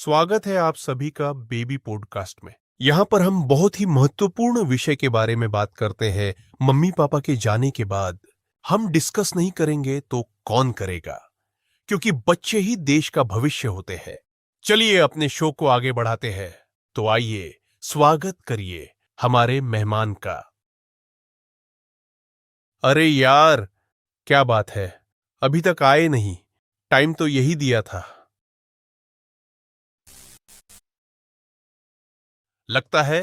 स्वागत है आप सभी का बेबी पॉडकास्ट में। यहाँ पर हम बहुत ही महत्वपूर्ण विषय के बारे में बात करते हैं। मम्मी पापा के जाने के बाद हम डिस्कस नहीं करेंगे तो कौन करेगा, क्योंकि बच्चे ही देश का भविष्य होते हैं। चलिए अपने शो को आगे बढ़ाते हैं। तो आइए स्वागत करिए हमारे मेहमान का। अरे यार, क्या बात है, अभी तक आए नहीं? टाइम तो यही दिया था। लगता है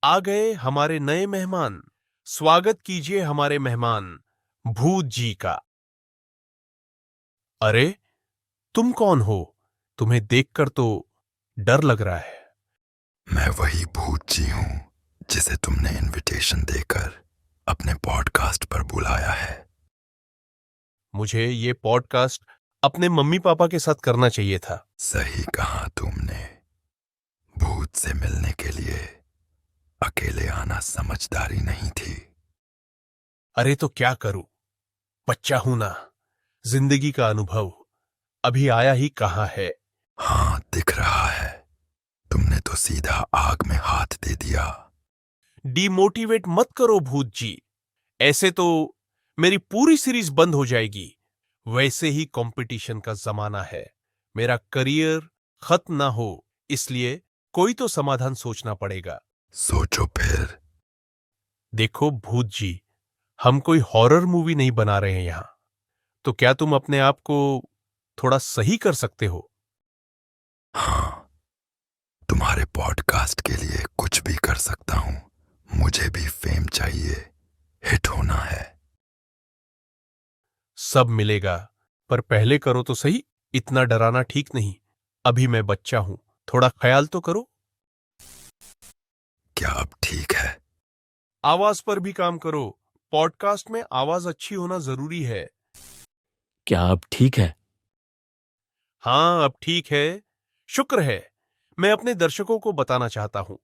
आ गए हमारे नए मेहमान। स्वागत कीजिए हमारे मेहमान भूत जी का। अरे, तुम कौन हो? तुम्हें देखकर तो डर लग रहा है। मैं वही भूत जी हूं जिसे तुमने इनविटेशन देकर अपने पॉडकास्ट पर बुलाया है। मुझे ये पॉडकास्ट अपने मम्मी पापा के साथ करना चाहिए था। सही कहा तुमने। भूत से मिलने के लिए अकेले आना समझदारी नहीं थी। अरे तो क्या करूं, बच्चा हूं ना। जिंदगी का अनुभव अभी आया ही कहां है। हाँ, दिख रहा है। तुमने तो सीधा आग में हाथ दे दिया। डिमोटिवेट मत करो भूत जी, ऐसे तो मेरी पूरी सीरीज बंद हो जाएगी। वैसे ही कंपटीशन का जमाना है, मेरा करियर खत्म ना हो, इसलिए कोई तो समाधान सोचना पड़ेगा। सोचो फिर। देखो भूत जी, हम कोई हॉरर मूवी नहीं बना रहे हैं यहां, तो क्या तुम अपने आप को थोड़ा सही कर सकते हो? हाँ, तुम्हारे पॉडकास्ट के लिए कुछ भी कर सकता हूं। मुझे भी फेम चाहिए, हिट होना है। सब मिलेगा, पर पहले करो तो सही। इतना डराना ठीक नहीं। अभी मैं बच्चा हूं, थोड़ा ख्याल तो करो। क्या अब ठीक है? आवाज पर भी काम करो। पॉडकास्ट में आवाज अच्छी होना जरूरी है। क्या अब ठीक है? हाँ, अब ठीक है। शुक्र है। मैं अपने दर्शकों को बताना चाहता हूं,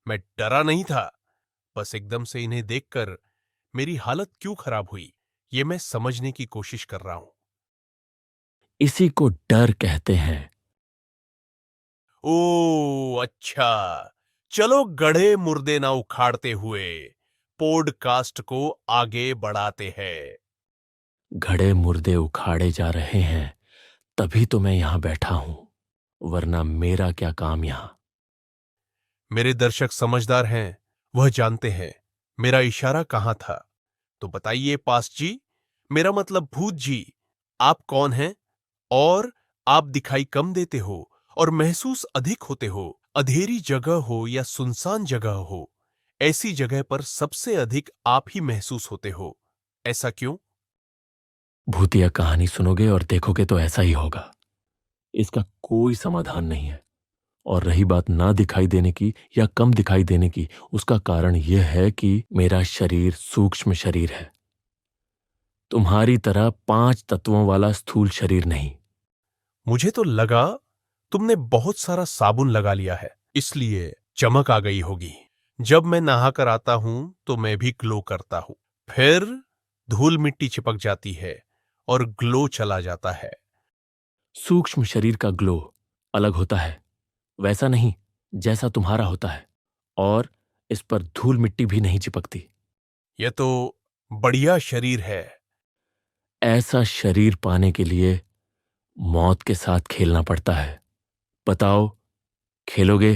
मैं डरा नहीं था। बस एकदम से इन्हें देखकर मेरी हालत क्यों खराब हुई, ये मैं समझने की कोशिश कर रहा हूं। इसी को डर कहते हैं। ओ अच्छा, चलो गढ़े मुर्दे ना उखाड़ते हुए पॉडकास्ट को आगे बढ़ाते हैं। घड़े मुर्दे उखाड़े जा रहे हैं, तभी तो मैं यहां बैठा हूं, वरना मेरा क्या काम यहां। मेरे दर्शक समझदार हैं, वह जानते हैं मेरा इशारा कहां था। तो बताइए पास जी, मेरा मतलब भूत जी, आप कौन हैं? और आप दिखाई कम देते हो और महसूस अधिक होते हो। अंधेरी जगह हो या सुनसान जगह हो, ऐसी जगह पर सबसे अधिक आप ही महसूस होते हो। ऐसा क्यों? भूतिया कहानी सुनोगे और देखोगे तो ऐसा ही होगा। इसका कोई समाधान नहीं है। और रही बात ना दिखाई देने की या कम दिखाई देने की, उसका कारण यह है कि मेरा शरीर सूक्ष्म शरीर है। तुम्हारी तरह 5 तत्वों वाला स्थूल शरीर नहीं। मुझे तो लगा तुमने बहुत सारा साबुन लगा लिया है, इसलिए चमक आ गई होगी। जब मैं नहाकर आता हूं तो मैं भी ग्लो करता हूं, फिर धूल मिट्टी चिपक जाती है और ग्लो चला जाता है। सूक्ष्म शरीर का ग्लो अलग होता है, वैसा नहीं जैसा तुम्हारा होता है। और इस पर धूल मिट्टी भी नहीं चिपकती। यह तो बढ़िया शरीर है। ऐसा शरीर पाने के लिए मौत के साथ खेलना पड़ता है। बताओ, खेलोगे?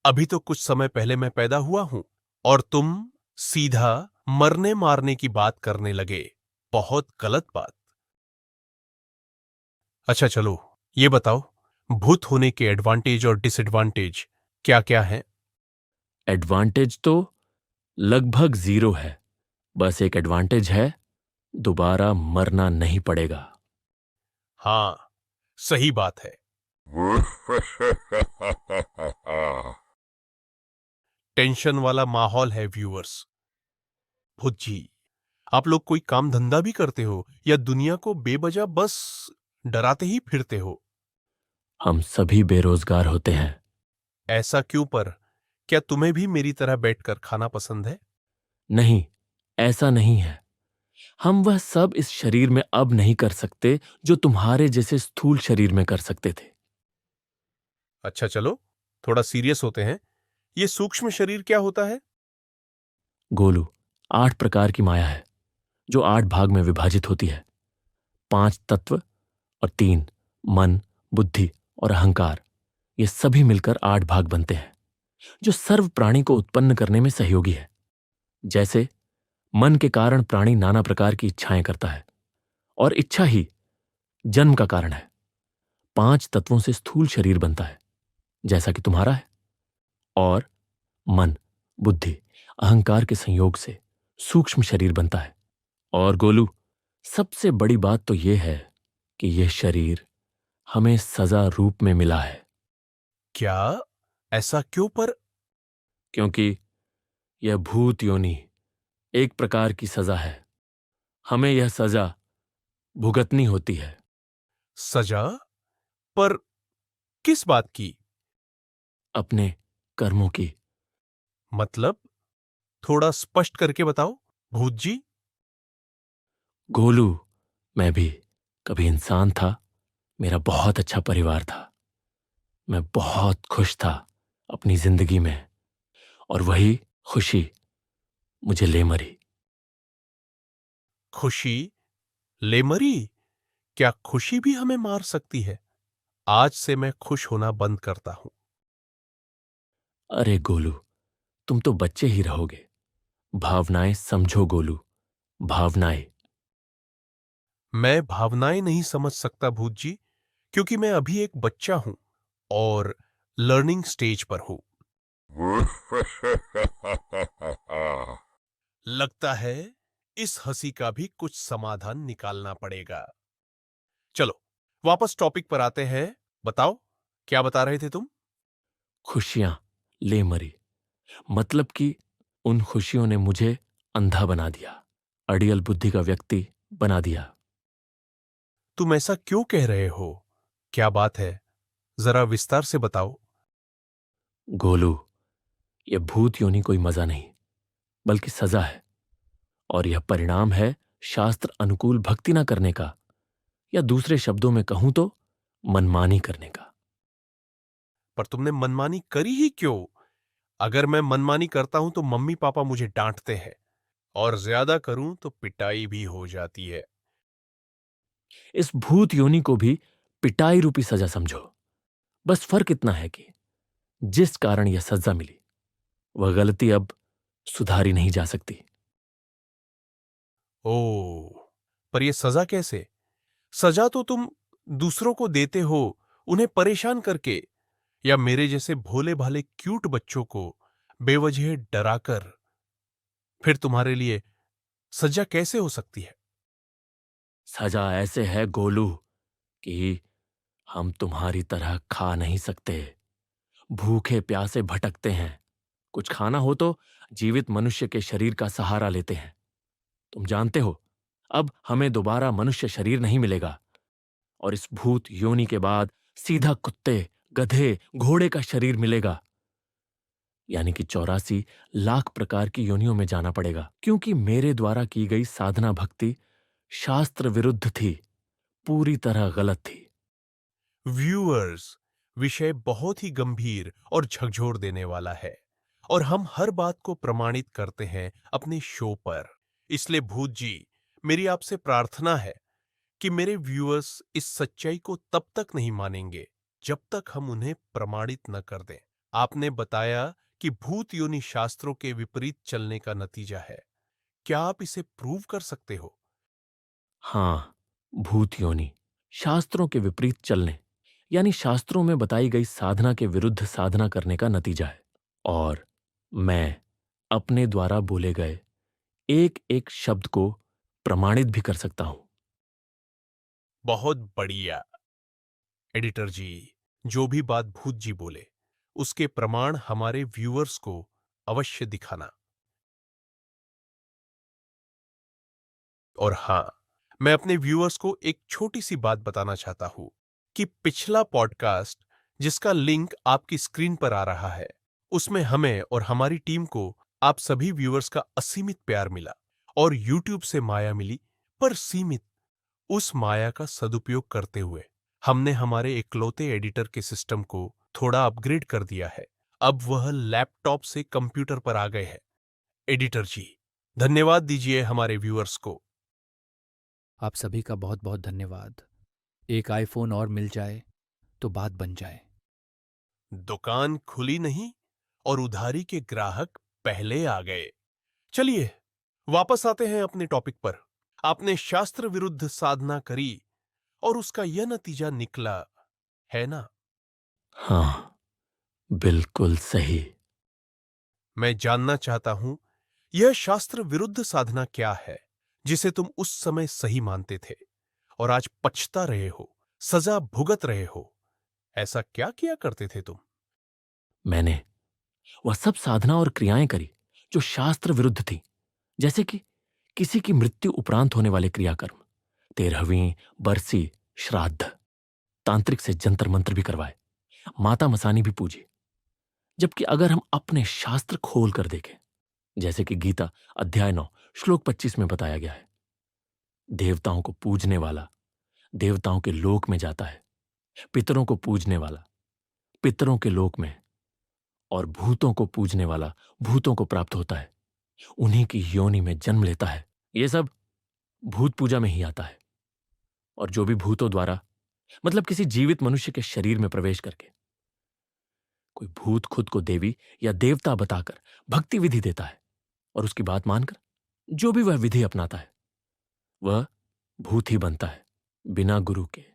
अभी तो कुछ समय पहले मैं पैदा हुआ हूं और तुम सीधा मरने मारने की बात करने लगे। बहुत गलत बात। अच्छा चलो, ये बताओ, भूत होने के एडवांटेज और डिसएडवांटेज क्या क्या हैं? एडवांटेज तो लगभग 0 है। बस एक एडवांटेज है, दोबारा मरना नहीं पड़ेगा। हाँ, सही बात है। टेंशन वाला माहौल है व्यूअर्स। भूत जी, आप लोग कोई काम धंधा भी करते हो या दुनिया को बेवजह बस डराते ही फिरते हो? हम सभी बेरोजगार होते हैं। ऐसा क्यों पर? क्या तुम्हें भी मेरी तरह बैठकर खाना पसंद है? नहीं, ऐसा नहीं है। हम वह सब इस शरीर में अब नहीं कर सकते जो तुम्हारे जैसे स्थूल शरीर में कर सकते थे। अच्छा चलो, थोड़ा सीरियस होते हैं। ये सूक्ष्म शरीर क्या होता है? गोलू, 8 प्रकार की माया है जो 8 भाग में विभाजित होती है। 5 तत्व और 3 मन, बुद्धि और अहंकार, ये सभी मिलकर 8 भाग बनते हैं जो सर्व प्राणी को उत्पन्न करने में सहयोगी है। जैसे मन के कारण प्राणी नाना प्रकार की इच्छाएं करता है और इच्छा ही जन्म का कारण है। 5 तत्वों से स्थूल शरीर बनता है जैसा कि तुम्हारा है, और मन, बुद्धि, अहंकार के संयोग से सूक्ष्म शरीर बनता है। और गोलू, सबसे बड़ी बात तो यह है कि यह शरीर हमें सजा रूप में मिला है। क्या? ऐसा क्यों पर? क्योंकि यह भूत योनि एक प्रकार की सजा है। हमें यह सजा भुगतनी होती है। सजा? पर किस बात की? अपने कर्मों की। मतलब थोड़ा स्पष्ट करके बताओ, भूत जी। गोलू, मैं भी कभी इंसान था। मेरा बहुत अच्छा परिवार था। मैं बहुत खुश था अपनी जिंदगी में, और वही खुशी मुझे ले मरी। खुशी ले मरी? क्या खुशी भी हमें मार सकती है? आज से मैं खुश होना बंद करता हूं। अरे गोलू, तुम तो बच्चे ही रहोगे। भावनाएं समझो गोलू, भावनाएं। मैं भावनाएं नहीं समझ सकता भूत जी, क्योंकि मैं अभी एक बच्चा हूं और लर्निंग स्टेज पर हूं। लगता है इस हंसी का भी कुछ समाधान निकालना पड़ेगा। चलो वापस टॉपिक पर आते हैं। बताओ, क्या बता रहे थे तुम? खुशियां ले मरी, मतलब कि उन खुशियों ने मुझे अंधा बना दिया, अड़ियल बुद्धि का व्यक्ति बना दिया। तुम ऐसा क्यों कह रहे हो? क्या बात है, जरा विस्तार से बताओ। गोलू, यह भूत योनि कोई मजा नहीं, बल्कि सजा है। और यह परिणाम है शास्त्र अनुकूल भक्ति न करने का, या दूसरे शब्दों में कहूं तो मनमानी करने का। पर तुमने मनमानी करी ही क्यों? अगर मैं मनमानी करता हूं तो मम्मी पापा मुझे डांटते हैं, और ज्यादा करूं तो पिटाई भी हो जाती है। इस भूत योनि को भी पिटाई रूपी सजा समझो। बस फर्क इतना है कि जिस कारण यह सजा मिली, वह गलती अब सुधारी नहीं जा सकती। ओ, पर यह सजा कैसे? सजा तो तुम दूसरों को देते हो, उन्हें परेशान करके, या मेरे जैसे भोले भाले क्यूट बच्चों को बेवजह डराकर। फिर तुम्हारे लिए सजा कैसे हो सकती है? सजा ऐसे है गोलू कि हम तुम्हारी तरह खा नहीं सकते, भूखे प्यासे भटकते हैं। कुछ खाना हो तो जीवित मनुष्य के शरीर का सहारा लेते हैं। तुम जानते हो, अब हमें दोबारा मनुष्य शरीर नहीं मिलेगा, और इस भूत योनि के बाद सीधा कुत्ते, गधे, घोड़े का शरीर मिलेगा। यानी कि 84 लाख प्रकार की योनियों में जाना पड़ेगा, क्योंकि मेरे द्वारा की गई साधना भक्ति शास्त्र विरुद्ध थी, पूरी तरह गलत थी। व्यूअर्स, विषय बहुत ही गंभीर और झकझोर देने वाला है, और हम हर बात को प्रमाणित करते हैं अपने शो पर। इसलिए भूत जी, मेरी आपसे प्रार्थना है कि मेरे व्यूअर्स इस सच्चाई को तब तक नहीं मानेंगे जब तक हम उन्हें प्रमाणित न कर दें। आपने बताया कि भूत योनि शास्त्रों के विपरीत चलने का नतीजा है। क्या आप इसे प्रूव कर सकते हो? हाँ, भूत योनि शास्त्रों के विपरीत चलने, यानी शास्त्रों में बताई गई साधना के विरुद्ध साधना करने का नतीजा है। और मैं अपने द्वारा बोले गए एक एक शब्द को प्रमाणित भी कर सकता हूं। बहुत बढ़िया। एडिटर जी, जो भी बात भूत जी बोले, उसके प्रमाण हमारे व्यूअर्स को अवश्य दिखाना। और हां, मैं अपने व्यूअर्स को एक छोटी सी बात बताना चाहता हूं कि पिछला पॉडकास्ट, जिसका लिंक आपकी स्क्रीन पर आ रहा है, उसमें हमें और हमारी टीम को आप सभी व्यूअर्स का असीमित प्यार मिला, और यूट्यूब से माया मिली, पर सीमित। उस माया का सदुपयोग करते हुए हमने हमारे इकलौते एडिटर के सिस्टम को थोड़ा अपग्रेड कर दिया है। अब वह लैपटॉप से कंप्यूटर पर आ गए हैं। एडिटर जी, धन्यवाद दीजिए हमारे व्यूअर्स को। आप सभी का बहुत बहुत धन्यवाद। एक आईफोन और मिल जाए तो बात बन जाए। दुकान खुली नहीं और उधारी के ग्राहक पहले आ गए। चलिए वापस आते हैं अपने टॉपिक पर। आपने शास्त्र विरुद्ध साधना करी और उसका यह नतीजा निकला, है ना? हाँ, बिल्कुल सही। मैं जानना चाहता हूं, यह शास्त्र विरुद्ध साधना क्या है जिसे तुम उस समय सही मानते थे और आज पछता रहे हो, सजा भुगत रहे हो? ऐसा क्या किया करते थे तुम? मैंने वह सब साधना और क्रियाएं करी जो शास्त्र विरुद्ध थी, जैसे कि किसी की मृत्यु उपरांत होने वाले क्रियाकर्म, 13वीं बरसी, श्राद्ध, तांत्रिक से जंतर मंत्र भी करवाए, माता मसानी भी पूजी। जबकि अगर हम अपने शास्त्र खोल कर देखें, जैसे कि गीता अध्याय 9 श्लोक 25 में बताया गया है, देवताओं को पूजने वाला देवताओं के लोक में जाता है, पितरों को पूजने वाला पितरों के लोक में, और भूतों को पूजने वाला भूतों को प्राप्त होता है, उन्हीं की योनि में जन्म लेता है। ये सब भूत पूजा में ही आता है। और जो भी भूतों द्वारा, मतलब किसी जीवित मनुष्य के शरीर में प्रवेश करके कोई भूत खुद को देवी या देवता बताकर भक्ति विधि देता है और उसकी बात मानकर जो भी वह विधि अपनाता है वह भूत ही बनता है। बिना गुरु के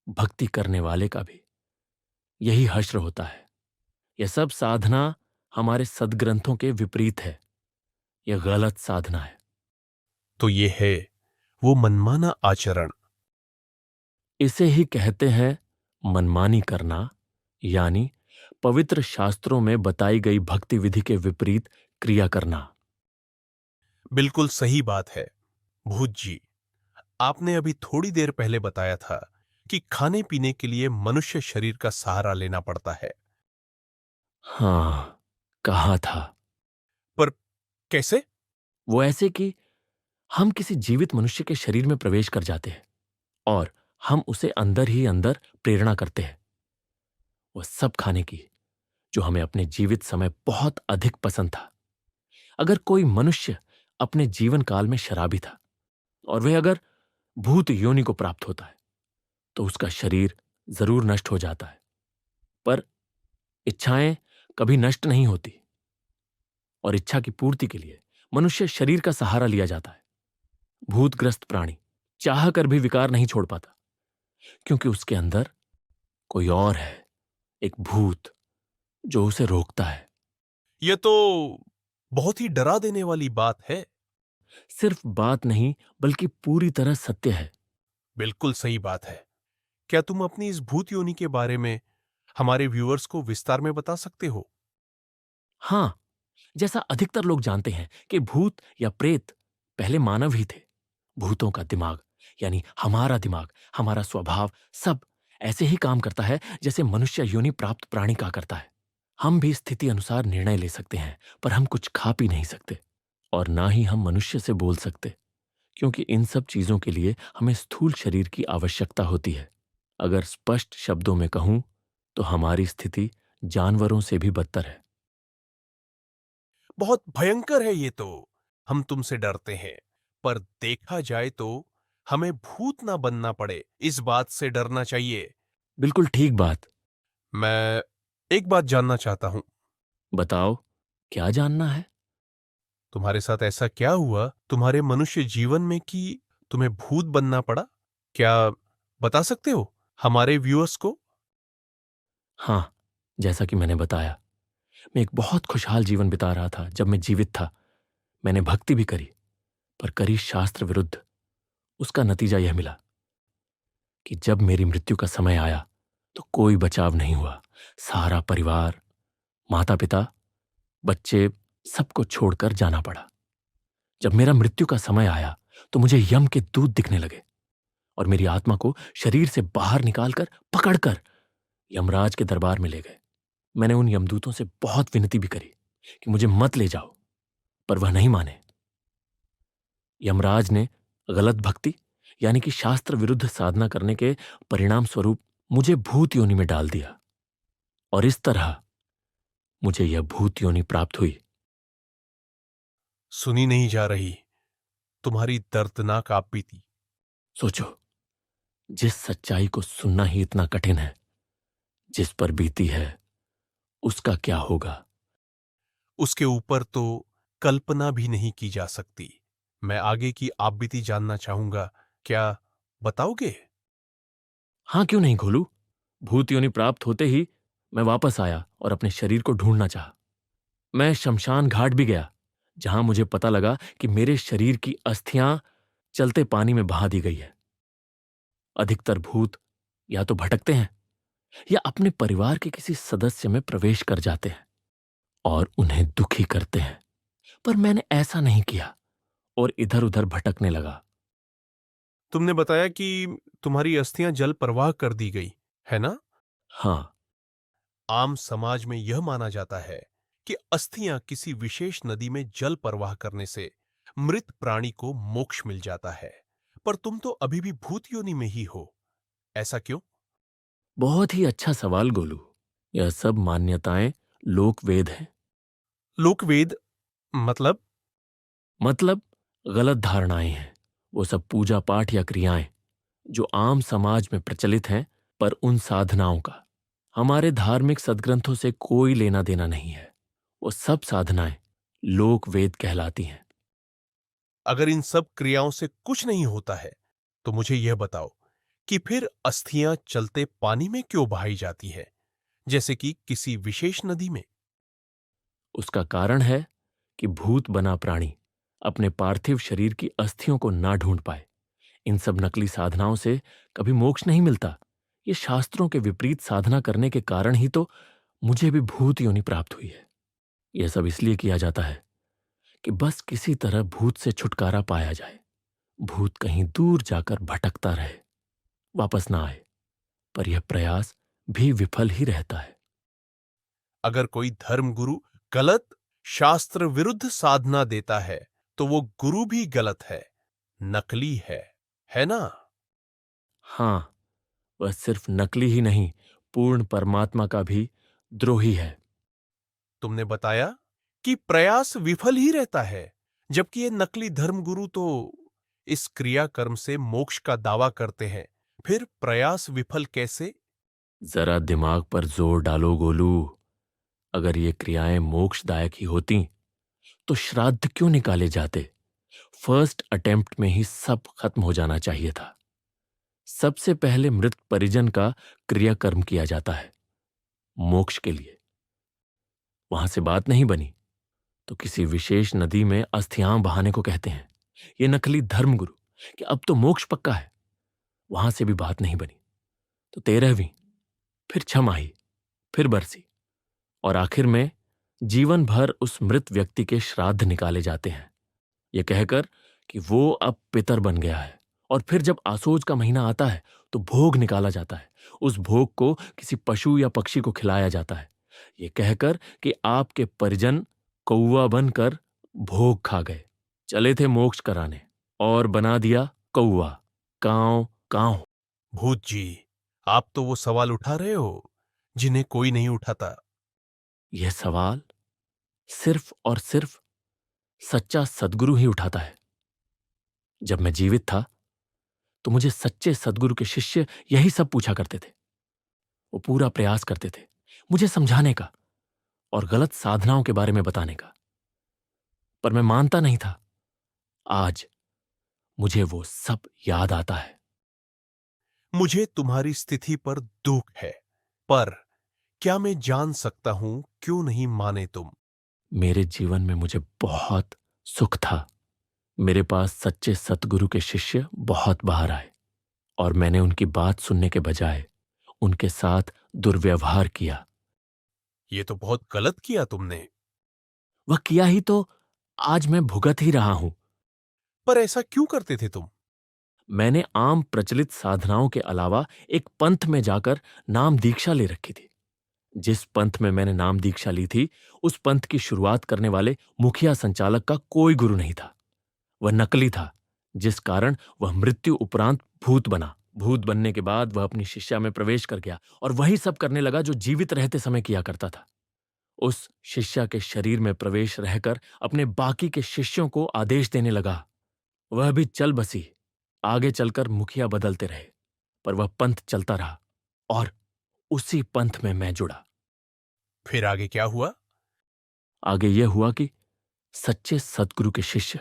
भक्ति करने वाले का भी यही हश्र होता है। यह सब साधना हमारे सदग्रंथों के विपरीत है। यह गलत साधना है। तो ये है वो मनमाना आचरण। इसे ही कहते हैं मनमानी करना, यानी पवित्र शास्त्रों में बताई गई भक्ति विधि के विपरीत क्रिया करना। बिल्कुल सही बात है। भूत जी, आपने अभी थोड़ी देर पहले बताया था कि खाने पीने के लिए मनुष्य शरीर का सहारा लेना पड़ता है। हाँ, कहा था। पर कैसे? वो ऐसे कि हम किसी जीवित मनुष्य के शरीर में प्रवेश कर जाते हैं और हम उसे अंदर ही अंदर प्रेरणा करते हैं वह सब खाने की जो हमें अपने जीवित समय बहुत अधिक पसंद था। अगर कोई मनुष्य अपने जीवन काल में शराबी था और वह अगर भूत योनि को प्राप्त होता है तो उसका शरीर जरूर नष्ट हो जाता है, पर इच्छाएं कभी नष्ट नहीं होती और इच्छा की पूर्ति के लिए मनुष्य शरीर का सहारा लिया जाता है। भूतग्रस्त प्राणी चाह कर भी विकार नहीं छोड़ पाता क्योंकि उसके अंदर कोई और है, एक भूत जो उसे रोकता है। यह तो बहुत ही डरा देने वाली बात है। सिर्फ बात नहीं बल्कि पूरी तरह सत्य है। बिल्कुल सही बात है। क्या तुम अपनी इस भूत योनि के बारे में हमारे व्यूअर्स को विस्तार में बता सकते हो? हां, जैसा अधिकतर लोग जानते हैं कि भूत या प्रेत पहले मानव ही थे। भूतों का दिमाग, यानी हमारा दिमाग, हमारा स्वभाव सब ऐसे ही काम करता है जैसे मनुष्य योनि प्राप्त प्राणी का करता है। हम भी स्थिति अनुसार निर्णय ले सकते हैं, पर हम कुछ खा पी नहीं सकते और ना ही हम मनुष्य से बोल सकते, क्योंकि इन सब चीजों के लिए हमें स्थूल शरीर की आवश्यकता होती है। अगर स्पष्ट शब्दों में कहूं तो हमारी स्थिति जानवरों से भी बदतर है। बहुत भयंकर है ये तो। हम तुमसे डरते हैं, पर देखा जाए तो हमें भूत ना बनना पड़े, इस बात से डरना चाहिए। बिल्कुल ठीक बात। मैं एक बात जानना चाहता हूं। बताओ, क्या जानना है? तुम्हारे साथ ऐसा क्या हुआ तुम्हारे मनुष्य जीवन में कि तुम्हें भूत बनना पड़ा? क्या बता सकते हो हमारे व्यूअर्स को? हां, जैसा कि मैंने बताया, मैं एक बहुत खुशहाल जीवन बिता रहा था जब मैं जीवित था। मैंने भक्ति भी करी, पर करी शास्त्र विरुद्ध। उसका नतीजा यह मिला कि जब मेरी मृत्यु का समय आया तो कोई बचाव नहीं हुआ। सारा परिवार, माता पिता, बच्चे, सबको छोड़कर जाना पड़ा। जब मेरा मृत्यु का समय आया तो मुझे यम के दूत दिखने लगे और मेरी आत्मा को शरीर से बाहर निकालकर पकड़कर यमराज के दरबार में ले गए। मैंने उन यमदूतों से बहुत विनती भी करी कि मुझे मत ले जाओ, पर वह नहीं माने। यमराज ने गलत भक्ति यानी कि शास्त्र विरुद्ध साधना करने के परिणाम स्वरूप मुझे भूत योनि में डाल दिया और इस तरह मुझे यह भूत योनि प्राप्त हुई। सुनी नहीं जा रही तुम्हारी दर्दनाक आपबीती। सोचो, जिस सच्चाई को सुनना ही इतना कठिन है, जिस पर बीती है उसका क्या होगा। उसके ऊपर तो कल्पना भी नहीं की जा सकती। मैं आगे की आपबीती जानना चाहूंगा, क्या बताओगे? हाँ, क्यों नहीं खोलू। भूत योनि प्राप्त होते ही मैं वापस आया और अपने शरीर को ढूंढना चाहा। मैं शमशान घाट भी गया, जहां मुझे पता लगा कि मेरे शरीर की अस्थियां चलते पानी में बहा दी गई है। अधिकतर भूत या तो भटकते हैं या अपने परिवार के किसी सदस्य में प्रवेश कर जाते हैं और उन्हें दुखी करते हैं, पर मैंने ऐसा नहीं किया और इधर उधर भटकने लगा। तुमने बताया कि तुम्हारी अस्थियां जल प्रवाह कर दी गई, है ना? हाँ, आम समाज में यह माना जाता है कि अस्थियां किसी विशेष नदी में जल प्रवाह करने से मृत प्राणी को मोक्ष मिल जाता है, पर तुम तो अभी भी भूत योनि में ही हो। ऐसा क्यों? बहुत ही अच्छा सवाल गोलू। यह सब मान्यताएं लोकवेद हैं। लोकवेद मतलब? मतलब गलत धारणाएं हैं। वो सब पूजा पाठ या क्रियाएं जो आम समाज में प्रचलित हैं, पर उन साधनाओं का हमारे धार्मिक सदग्रंथों से कोई लेना देना नहीं है। वो सब साधनाएं लोकवेद कहलाती हैं। अगर इन सब क्रियाओं से कुछ नहीं होता है, तो मुझे यह बताओ कि फिर अस्थियां चलते पानी में क्यों बहाई जाती है, जैसे कि किसी विशेष नदी में? उसका कारण है कि भूत बना प्राणी अपने पार्थिव शरीर की अस्थियों को ना ढूंढ पाए। इन सब नकली साधनाओं से कभी मोक्ष नहीं मिलता। ये शास्त्रों के विपरीत साधना करने के कारण ही तो मुझे भी भूत योनि प्राप्त हुई है। यह सब इसलिए किया जाता है कि बस किसी तरह भूत से छुटकारा पाया जाए। भूत कहीं दूर जाकर भटकता रहे, वापस ना आए, पर यह प्रयास भी विफल ही रहता है। अगर कोई धर्मगुरु गलत शास्त्र विरुद्ध साधना देता है, तो वो गुरु भी गलत है, नकली है ना? हाँ, वह सिर्फ नकली ही नहीं, पूर्ण परमात्मा का भी द्रोही है। तुमने बताया कि प्रयास विफल ही रहता है, जबकि ये नकली धर्मगुरु तो इस क्रियाकर्म से मोक्ष का दावा करते हैं। फिर प्रयास विफल कैसे? जरा दिमाग पर जोर डालो गोलू। अगर ये क्रियाएं मोक्षदायक ही होती तो श्राद्ध क्यों निकाले जाते। फर्स्ट अटेम्प्ट में ही सब खत्म हो जाना चाहिए था। सबसे पहले मृत परिजन का क्रियाकर्म किया जाता है मोक्ष के लिए। वहां से बात नहीं बनी तो किसी विशेष नदी में अस्थियां बहाने को कहते हैं ये नकली धर्मगुरु कि अब तो मोक्ष पक्का है। वहां से भी बात नहीं बनी तो 13वीं, फिर छमाही, फिर बरसी, और आखिर में जीवन भर उस मृत व्यक्ति के श्राद्ध निकाले जाते हैं, यह कहकर कि वो अब पितर बन गया है। और फिर जब आसोज का महीना आता है तो भोग निकाला जाता है। उस भोग को किसी पशु या पक्षी को खिलाया जाता है, ये कहकर कि आपके परिजन कौवा बनकर भोग खा गए, चले थे मोक्ष कराने, और बना दिया कौवा, कांव कांव। भूत जी, आप तो वो सवाल उठा रहे हो जिन्हें कोई नहीं उठाता। यह सवाल सिर्फ और सिर्फ सच्चा सद्गुरु ही उठाता है। जब मैं जीवित था तो मुझे सच्चे सद्गुरु के शिष्य यही सब पूछा करते थे। वो पूरा प्रयास करते थे मुझे समझाने का और गलत साधनाओं के बारे में बताने का, पर मैं मानता नहीं था। आज मुझे वो सब याद आता है। मुझे तुम्हारी स्थिति पर दुख है, पर क्या मैं जान सकता हूं क्यों नहीं माने तुम? मेरे जीवन में मुझे बहुत सुख था। मेरे पास सच्चे सतगुरु के शिष्य बहुत बाहर आए और मैंने उनकी बात सुनने के बजाय उनके साथ दुर्व्यवहार किया। ये तो बहुत गलत किया तुमने। वह किया ही तो आज मैं भुगत ही रहा हूं। पर ऐसा क्यों करते थे तुम? मैंने आम प्रचलित साधनाओं के अलावा एक पंथ में जाकर नाम दीक्षा ले रखी थी। जिस पंथ में मैंने नाम दीक्षा ली थी, उस पंथ की शुरुआत करने वाले मुखिया संचालक का कोई गुरु नहीं था। वह नकली था, जिस कारण वह मृत्यु उपरांत भूत बना, भूत बनने के बाद वह अपनी शिष्या में प्रवेश कर गया और वही सब करने लगा जो जीवित रहते समय किया करता था। उस शिष्या के शरीर में प्रवेश रहकर अपने बाकी के शिष्यों को आदेश देने लगा। वह भी चल बसी। आगे चलकर मुखिया बदलते रहे, पर वह पंथ चलता रहा और उसी पंथ में मैं जुड़ा। फिर आगे क्या हुआ? आगे यह हुआ कि सच्चे सद्गुरु के शिष्य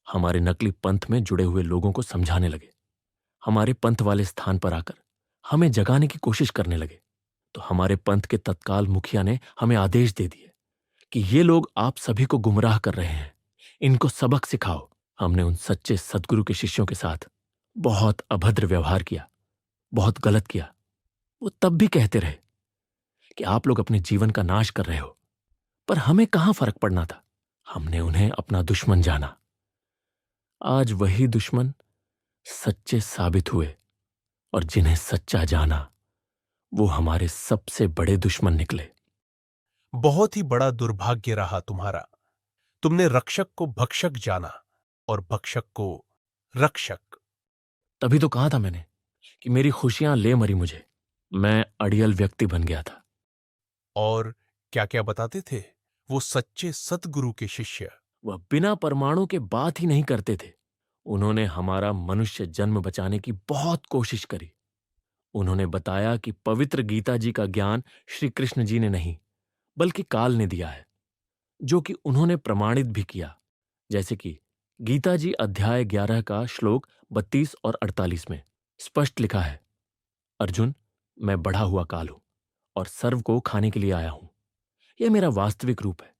हमारे नकली पंथ में जुड़े हुए लोगों को समझाने लगे। हमारे पंथ वाले स्थान पर आकर हमें जगाने की कोशिश करने लगे। तो हमारे पंथ के तत्काल मुखिया ने हमें आदेश दे दिए कि ये लोग आप सभी को गुमराह कर रहे हैं, इनको सबक सिखाओ। हमने उन सच्चे सद्गुरु के शिष्यों के साथ बहुत अभद्र व्यवहार किया, बहुत गलत किया। वो तब भी कहते रहे कि आप लोग अपने जीवन का नाश कर रहे हो, पर हमें कहां फर्क पड़ना था। हमने उन्हें अपना दुश्मन जाना। आज वही दुश्मन सच्चे साबित हुए और जिन्हें सच्चा जाना वो हमारे सबसे बड़े दुश्मन निकले। बहुत ही बड़ा दुर्भाग्य रहा तुम्हारा। तुमने रक्षक को भक्षक जाना और भक्षक को रक्षक। तभी तो कहा था मैंने कि मेरी खुशियां ले मरी मुझे। मैं अड़ियल व्यक्ति बन गया था। और क्या क्या बताते थे वो सच्चे सतगुरु के शिष्य? वह बिना परमाणु के बात ही नहीं करते थे। उन्होंने हमारा मनुष्य जन्म बचाने की बहुत कोशिश करी। उन्होंने बताया कि पवित्र गीता जी का ज्ञान श्री कृष्ण जी ने नहीं बल्कि काल ने दिया है, जो कि उन्होंने प्रमाणित भी किया। जैसे कि गीता जी अध्याय 11 का श्लोक 32 और 48 में स्पष्ट लिखा है, अर्जुन, मैं बढ़ा हुआ काल हूं और सर्व को खाने के लिए आया हूं। यह मेरा वास्तविक रूप है।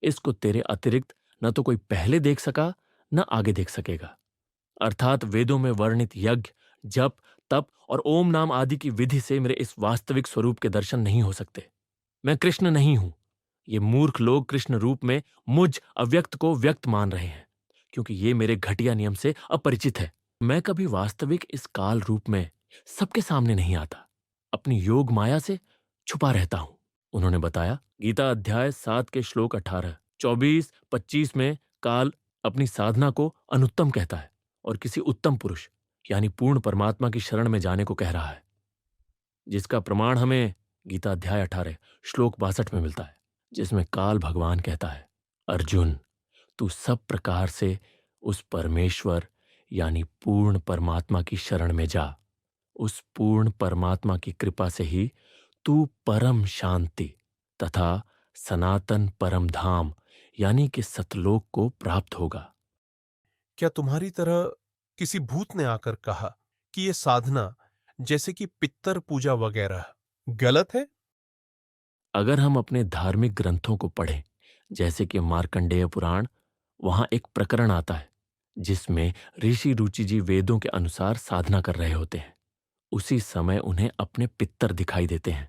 इसको तेरे अतिरिक्त न तो कोई पहले देख सका न आगे देख सकेगा। अर्थात वेदों में वर्णित यज्ञ, जप, तप और ओम नाम आदि की विधि से मेरे इस वास्तविक स्वरूप के दर्शन नहीं हो सकते। मैं कृष्ण नहीं हूं। ये मूर्ख लोग कृष्ण रूप में मुझ अव्यक्त को व्यक्त मान रहे हैं, क्योंकि ये मेरे घटिया नियम से अपरिचित है। मैं कभी वास्तविक इस काल रूप में सबके सामने नहीं आता, अपनी योग माया से छुपा रहता हूं। उन्होंने बताया, गीता अध्याय 7 के श्लोक 18, 24, 25 में काल अपनी साधना को अनुत्तम कहता है और किसी उत्तम पुरुष यानी पूर्ण परमात्मा की शरण में जाने को कह रहा है, जिसका प्रमाण हमें गीता अध्याय 18 श्लोक 62 में मिलता है, जिसमें काल भगवान कहता है, अर्जुन, तू सब प्रकार से उस परमेश्वर यानी पूर्ण परमात्मा की शरण में जा। उस पूर्ण परमात्मा की कृपा से ही तू परम शांति तथा सनातन परम धाम यानी कि सतलोक को प्राप्त होगा। क्या तुम्हारी तरह किसी भूत ने आकर कहा कि ये साधना जैसे कि पित्तर पूजा वगैरह गलत है? अगर हम अपने धार्मिक ग्रंथों को पढ़ें, जैसे कि मार्कंडेय पुराण, वहां एक प्रकरण आता है जिसमें ऋषि रुचि जी वेदों के अनुसार साधना कर रहे होते हैं। उसी समय उन्हें अपने पित्तर दिखाई देते हैं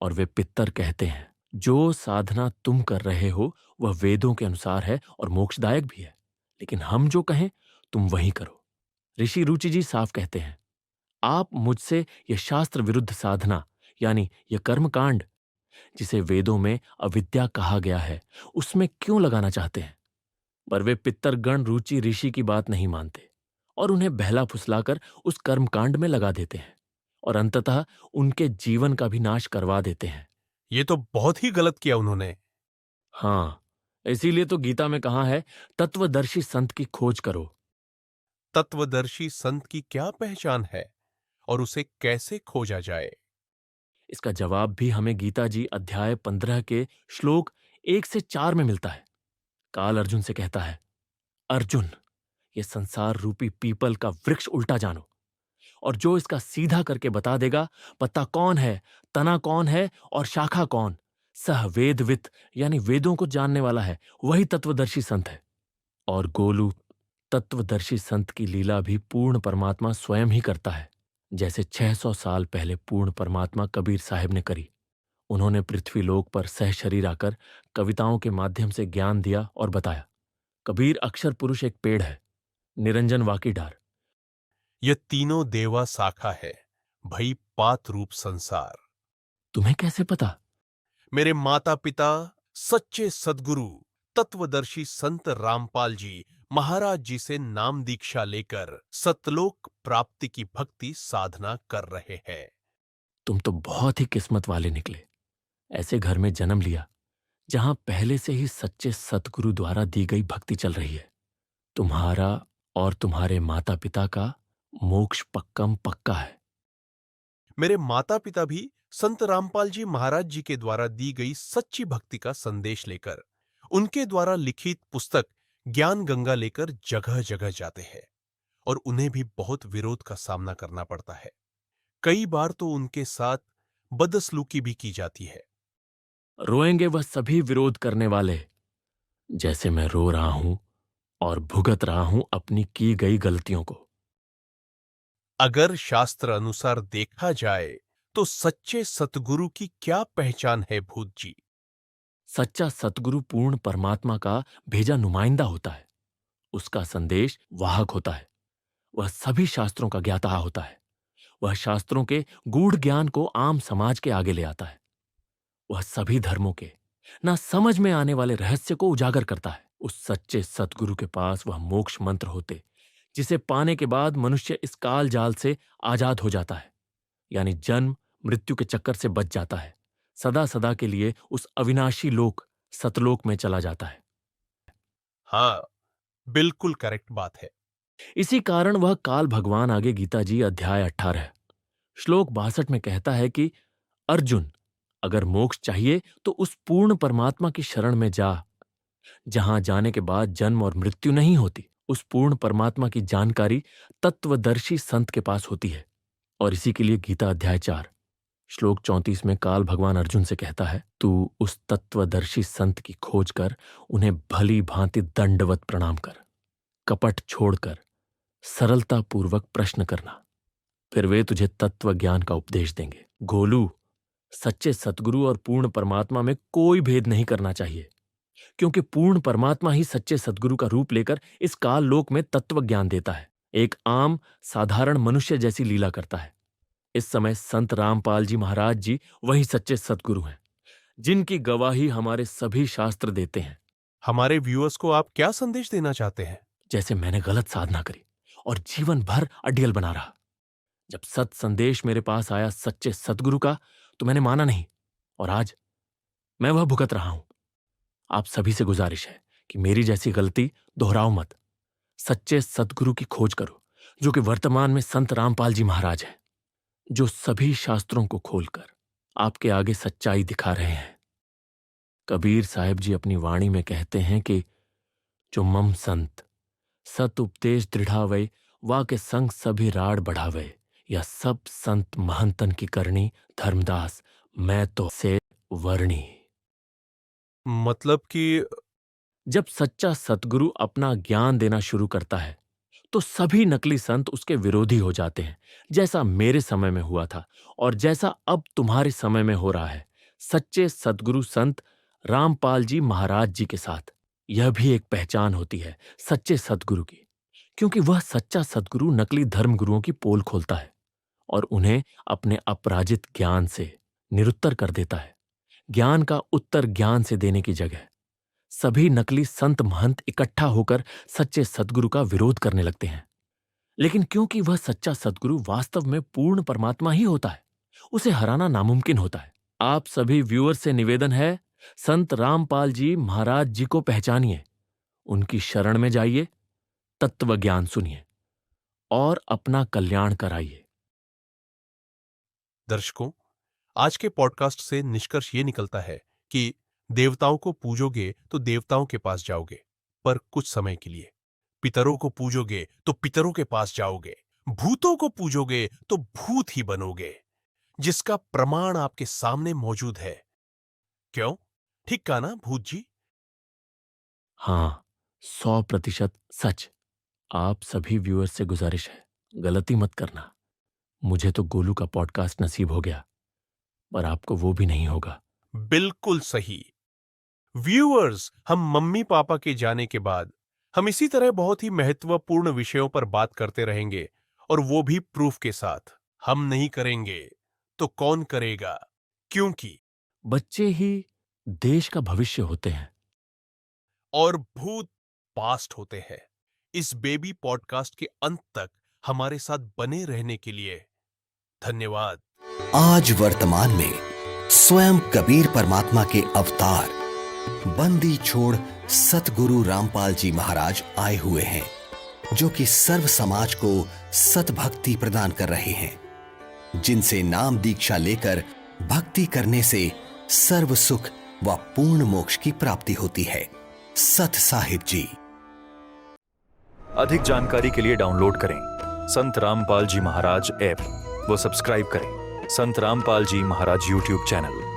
और वे पित्तर कहते हैं, जो साधना तुम कर रहे हो वह वेदों के अनुसार है और मोक्षदायक भी है, लेकिन हम जो कहें तुम वही करो। ऋषि रुचि जी साफ कहते हैं, आप मुझसे यह शास्त्र विरुद्ध साधना यानी यह कर्मकांड जिसे वेदों में अविद्या कहा गया है उसमें क्यों लगाना चाहते हैं। पर वे पित्तरगण रुचि ऋषि की बात नहीं मानते और उन्हें बहला फुसलाकर उस कर्मकांड में लगा देते हैं और अंततः उनके जीवन का भी नाश करवा देते हैं। ये तो बहुत ही गलत किया उन्होंने। हाँ, इसीलिए तो गीता में कहा है, तत्वदर्शी संत की खोज करो। तत्वदर्शी संत की क्या पहचान है और उसे कैसे खोजा जाए? इसका जवाब भी हमें गीता जी अध्याय 15 के श्लोक 1 से 4 में मिलता है। काल अर्जुन से कहता है, अर्जुन, ये संसार रूपी पीपल का वृक्ष उल्टा जानो, और जो इसका सीधा करके बता देगा पत्ता कौन है, तना कौन है और शाखा कौन, सह वेदवित यानी वेदों को जानने वाला है, वही तत्वदर्शी संत है। और गोलू, तत्वदर्शी संत की लीला भी पूर्ण परमात्मा स्वयं ही करता है, जैसे 600 साल पहले पूर्ण परमात्मा कबीर साहिब ने करी। उन्होंने पृथ्वी लोक पर सह शरीर आकर कविताओं के माध्यम से ज्ञान दिया और बताया, कबीर अक्षर पुरुष एक पेड़ है, निरंजन वाकीडार। यह तीनों देवा शाखा है, भई पात रूप संसार। तुम्हें कैसे पता? मेरे माता पिता सच्चे सद्गुरु तत्वदर्शी संत रामपाल जी महाराज जी से नाम दीक्षा लेकर सतलोक प्राप्ति की भक्ति साधना कर रहे हैं। तुम तो बहुत ही किस्मत वाले निकले। ऐसे घर में जन्म लिया जहां पहले से ही सच्चे सतगुरु द्वारा दी गई भक्ति चल रही है। तुम्हारा और तुम्हारे माता पिता का मोक्ष पक्कम पक्का है। मेरे माता पिता भी संत रामपाल जी महाराज जी के द्वारा दी गई सच्ची भक्ति का संदेश लेकर, उनके द्वारा लिखित पुस्तक ज्ञान गंगा लेकर जगह जगह जाते हैं और उन्हें भी बहुत विरोध का सामना करना पड़ता है। कई बार तो उनके साथ बदसलूकी भी की जाती है। रोएंगे वह सभी विरोध करने वाले, जैसे मैं रो रहा हूं और भुगत रहा हूं अपनी की गई गलतियों को। अगर शास्त्र अनुसार देखा जाए तो सच्चे सतगुरु की क्या पहचान है भूत जी? सच्चा सतगुरु पूर्ण परमात्मा का भेजा नुमाइंदा होता है। उसका संदेश वाहक होता है। वह सभी शास्त्रों का ज्ञाता होता है। वह शास्त्रों के गूढ़ ज्ञान को आम समाज के आगे ले आता है। वह सभी धर्मों के ना समझ में आने वाले रहस्य को उजागर करता है। उस सच्चे सतगुरु के पास वह मोक्ष मंत्र होते जिसे पाने के बाद मनुष्य इस काल जाल से आजाद हो जाता है, यानी जन्म मृत्यु के चक्कर से बच जाता है। सदा सदा के लिए उस अविनाशी लोक सतलोक में चला जाता है। हाँ, बिल्कुल करेक्ट बात है। इसी कारण वह काल भगवान आगे गीता जी अध्याय 18 श्लोक 62 में कहता है कि अर्जुन, अगर मोक्ष चाहिए तो उस पूर्ण परमात्मा की शरण में जा, जहां जाने के बाद जन्म और मृत्यु नहीं होती। उस पूर्ण परमात्मा की जानकारी तत्वदर्शी संत के पास होती है। और इसी के लिए गीता अध्याय 4 श्लोक 34 में काल भगवान अर्जुन से कहता है, तू उस तत्वदर्शी संत की खोज कर उन्हें भली भांति दंडवत प्रणाम कर, कपट छोड़कर सरलता पूर्वक प्रश्न करना, फिर वे तुझे तत्व ज्ञान का उपदेश देंगे। गोलू, सच्चे सतगुरु और पूर्ण परमात्मा में कोई भेद नहीं करना चाहिए, क्योंकि पूर्ण परमात्मा ही सच्चे सतगुरु का रूप लेकर इस काल लोक में तत्व ज्ञान देता है। एक आम साधारण मनुष्य जैसी लीला करता है। इस समय संत रामपाल जी महाराज जी वही सच्चे सतगुरु हैं, जिनकी गवाही हमारे सभी शास्त्र देते हैं। हमारे व्यूअर्स को आप क्या संदेश देना चाहते हैं? जैसे मैंने गलत साधना करी और जीवन भर अडियल बना रहा। जब सत संदेश मेरे पास आया सच्चे सतगुरु का, तो मैंने माना नहीं और आज मैं वह भुगत रहा हूं। आप सभी से गुजारिश है कि मेरी जैसी गलती दोहराओ मत। सच्चे सतगुरु की खोज करो, जो कि वर्तमान में संत रामपाल जी महाराज हैं, जो सभी शास्त्रों को खोलकर आपके आगे सच्चाई दिखा रहे हैं। कबीर साहिब जी अपनी वाणी में कहते हैं कि जो मम संत सत उपदेश दृढ़ावे, वा के संग सभी राड़ बढ़ावे, या सब संत महंतन की करनी, धर्मदास मैं तो से वर्णी। मतलब कि जब सच्चा सतगुरु अपना ज्ञान देना शुरू करता है तो सभी नकली संत उसके विरोधी हो जाते हैं, जैसा मेरे समय में हुआ था और जैसा अब तुम्हारे समय में हो रहा है सच्चे सतगुरु संत रामपाल जी महाराज जी के साथ। यह भी एक पहचान होती है सच्चे सतगुरु की, क्योंकि वह सच्चा सतगुरु नकली धर्मगुरुओं की पोल खोलता है और उन्हें अपने अपराजित ज्ञान से निरुत्तर कर देता है। ज्ञान का उत्तर ज्ञान से देने की जगह सभी नकली संत महंत इकट्ठा होकर सच्चे सतगुरु का विरोध करने लगते हैं। लेकिन क्योंकि वह सच्चा सतगुरु वास्तव में पूर्ण परमात्मा ही होता है, उसे हराना नामुमकिन होता है। आप सभी व्यूअर्स से निवेदन है, संत रामपाल जी महाराज जी को पहचानिए, उनकी शरण में जाइए, तत्व ज्ञान सुनिए और अपना कल्याण कराइए। दर्शकों, आज के पॉडकास्ट से निष्कर्ष ये निकलता है कि देवताओं को पूजोगे तो देवताओं के पास जाओगे, पर कुछ समय के लिए। पितरों को पूजोगे तो पितरों के पास जाओगे। भूतों को पूजोगे तो भूत ही बनोगे, जिसका प्रमाण आपके सामने मौजूद है। क्यों? ठीक कहा ना भूत जी? हाँ, 100% सच। आप सभी व्यूअर्स से गुजारिश है, गलती मत करना। मुझे तो गोलू का पॉडकास्ट नसीब हो गया, पर आपको वो भी नहीं होगा। बिल्कुल सही। व्यूअर्स, हम मम्मी पापा के जाने के बाद हम इसी तरह बहुत ही महत्वपूर्ण विषयों पर बात करते रहेंगे, और वो भी प्रूफ के साथ। हम नहीं करेंगे तो कौन करेगा? क्योंकि बच्चे ही देश का भविष्य होते हैं। और भूत पास्ट होते हैं। इस बेबी पॉडकास्ट के अंत तक हमारे साथ बने रहने के लिए धन्यवाद। आज वर्तमान में स्वयं कबीर परमात्मा के अवतार बंदी छोड़ सतगुरु रामपाल जी महाराज आए हुए हैं, जो कि सर्व समाज को सतभक्ति प्रदान कर रहे हैं, जिनसे नाम दीक्षा लेकर भक्ति करने से सर्व सुख व पूर्ण मोक्ष की प्राप्ति होती है। सत साहिब जी। अधिक जानकारी के लिए डाउनलोड करें संत रामपाल जी महाराज ऐप व सब्सक्राइब करें संत रामपाल जी महाराज यूट्यूब चैनल।